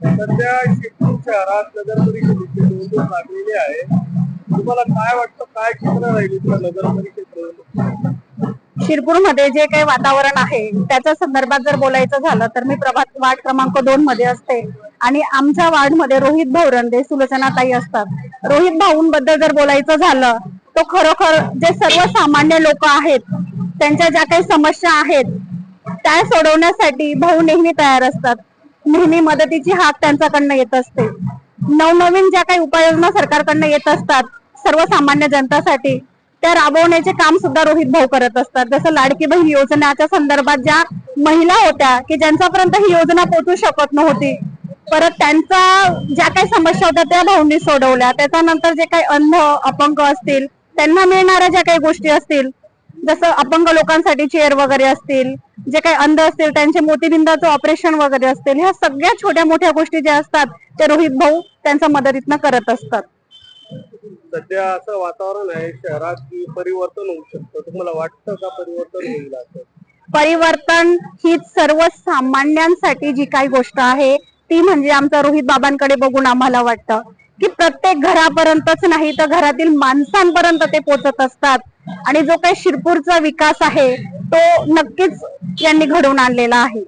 सध्या शिरपूर शहरात नगर परिषदेची निवडणूक लागलेली आहे. तुम्हाला काय वाटतं, काय चित्र राहील इथलं नगर परिषद निवडणूक? शिरपूरमध्ये जे काही वातावरण आहे त्याच्या संदर्भात जर बोलायचं झालं तर मी प्रभात वार्ड क्रमांक 2 मध्ये असते आणि आमच्या वार्ड मध्ये रोहित भाऊ रंदे, सुलोचनाताई असतात. रोहित भाऊंबद्दल जर बोलायचं झालं तो खरोखर जे सर्वसामान्य लोक आहेत त्यांच्या ज्या काही समस्या आहेत त्या सोडवण्यासाठी भाऊ नेहमी तयार असतात. नेहमी मदतीची हाक त्यांच्याकडनं येत असते. नवनवीन ज्या काही उपाययोजना सरकारकडनं येत असतात सर्वसामान्य जनतासाठी त्या राबवण्याचे काम सुद्धा रोहित भाऊ करत असतात. जसं लाडकी बहीण योजनेच्या संदर्भात ज्या महिला होत्या की ज्यांच्यापर्यंत ही योजना पोहोचू शकत नव्हती, परत त्यांचा ज्या काही समस्या होत्या त्या भाऊंनी सोडवल्या. त्याच्यानंतर जे काही अंध अपंग असतील त्यांना मिळणाऱ्या ज्या काही गोष्टी असतील, जसं अपंग लोकांसाठी चेअर वगैरे असतील, जे काही अंध असतील त्यांचे मोतीबिंदाचं ऑपरेशन वगैरे असतील, ह्या सगळ्या छोट्या मोठ्या गोष्टी ज्या असतात ते रोहित भाऊ त्यांच्या मदतीनं करत असतात. सध्या असं वातावरण आहे शहरात की परिवर्तन होऊ शकतं. तुम्हाला वाटतं का परिवर्तन होईल असं? परिवर्तन ही सर्वसामान्यांसाठी जी काही गोष्ट आहे ती म्हणजे आमच्या रोहित बाबांकडे बघून आम्हाला वाटतं की प्रत्येक घरापर्यंतच नाही तर घरातील माणसांपर्यंत ते पोहोचत असतात. आणि जो काही शिरपूरचा विकास आहे तो नक्कीच यांनी घडवून आणलेला आहे.